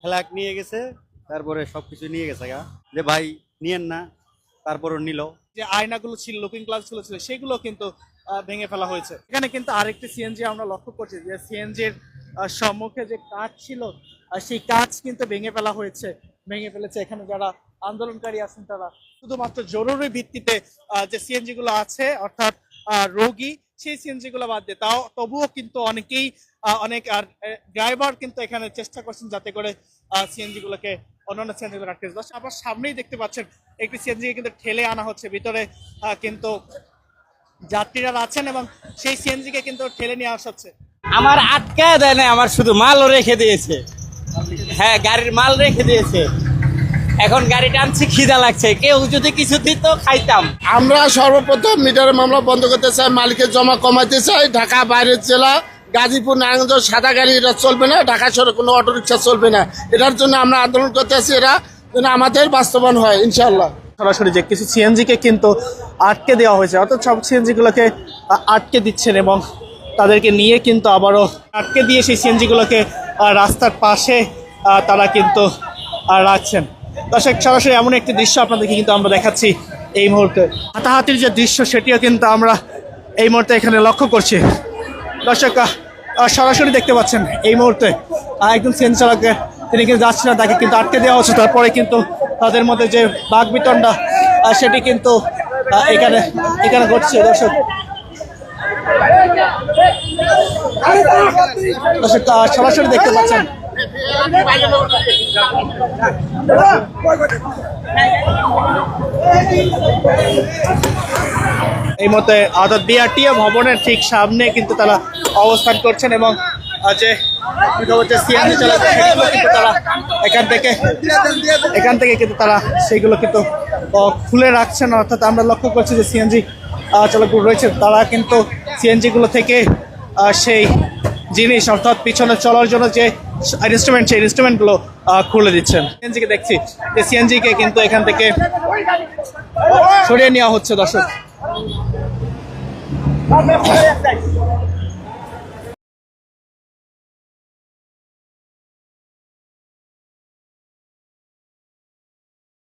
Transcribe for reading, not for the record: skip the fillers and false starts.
Flag নিয়ে গেছে, তারপরে সবকিছু নিয়ে গেছে গা, যে ভাই নিয়েন না, তারপরও নিল। যে আয়নাগুলো ছিল, লুকিং গ্লাস গুলো ছিল, সেগুলো কিন্তু ভেঙে ফেলা হয়েছে। এখানে কিন্তু আরেকটি সিএনজি আমরা লক্ষ্য করছি, যে সিএনজির সম্মুখে যে কাঁচ ছিল, সেই কাঁচ কিন্তু ভেঙে ফেলেছে এখানে যারা আন্দোলনকারী আছেন তারা। শুধুমাত্র জরুরি ভিত্তিতে যে সিএনজি গুলো আছে, অর্থাৎ রোগী, সেই সিএনজি গুলো বাদ দিয়ে তবুও কিন্তু অনেক আর ড্রাইভার কিন্তু এখানে চেষ্টা করছেন যাতে করে সিএনজি গুলোকে অন্যান্য সিএনজি গুলো আটকে দিতে। আবার সামনেই দেখতে পাচ্ছেন একটি সিএনজি কিন্তু ঠেলে আনা হচ্ছে ভিতরে, কিন্তু যাত্রীরা আছেন এবং সেই সিএনজি কে কিন্তু ঠেলে নিয়ে আসা হচ্ছে। আমার আটকায় দেয় না, আমার শুধু মালও রেখে দিয়েছে। হ্যাঁ, গাড়ির মাল রেখে দিয়েছে। এখন গাড়ি টানছি, খিদা লাগছে, কেউ যদি কিছু দিত খাইতাম। আমরা সর্বপ্রথম মিটারের মামলা বন্ধ করতে চাই, মালিকের জমা কমাতে চাই। ঢাকা বাইরের জেলা গাজীপুর, নারায়ণগঞ্জ সাদা গাড়ি এটা চলবে না, ঢাকা শহরে কোনো অটোরিকশা চলবে না। এটার জন্য আমরা আন্দোলন করতে আছি, এরা যেন আমাদের বাস্তবায়ন হয় ইনশাল্লাহ। সরাসরি যে কিছু সিএনজি কে কিন্তু আটকে দেওয়া হয়েছে, অর্থাৎ সব সিএনজি গুলোকে আটকে দিচ্ছেন এবং তাদেরকে নিয়ে কিন্তু আবারও আটকে দিয়ে সেই সিএনজি গুলোকে রাস্তার পাশে তারা কিন্তু রাখছেন। দর্শক, সরাসরি এমন একটি দৃশ্য আপনাদেরকে কিন্তু আমরা দেখাচ্ছি এই মুহূর্তে। হাতাহাতির যে দৃশ্য, সেটিও কিন্তু আমরা এই মুহূর্তে এখানে লক্ষ্য করছি। দর্শক, সরাসরি দেখতে পাচ্ছেন এই মুহূর্তে একজন সিএনজি চালককে, তিনি কিন্তু যাচ্ছেন না, তাকে কিন্তু আটকে দেওয়া হচ্ছে। তারপরে কিন্তু তাদের মধ্যে যে বাকবিতণ্ডা, সেটি কিন্তু এখানে ঘটছে। দর্শক, সরাসরি দেখতে পাচ্ছেন এই মতে অর্থাৎ বিআরটিএ ভবনের ঠিক সামনে কিন্তু তারা অবস্থান করছেন এবং যে সিএনজি চালাচ্ছে সেগুলো কিন্তু তারা এখান থেকে কিন্তু তারা সেইগুলো কিন্তু খুলে রাখছেন। অর্থাৎ আমরা লক্ষ্য করছি যে সিএনজি চালকগুলো রয়েছে, তারা কিন্তু সিএনজি গুলো থেকে সেই জিনিস, অর্থাৎ পিছনে চলার জন্য যে ইনস্ট্রুমেন্ট, সেই ইনস্ট্রুমেন্টগুলো খুলে দিচ্ছেন। সিএনজিকে দেখছি যে সিএনজিকে কিন্তু এখান থেকে সরিয়ে নেওয়া হচ্ছে। দর্শক,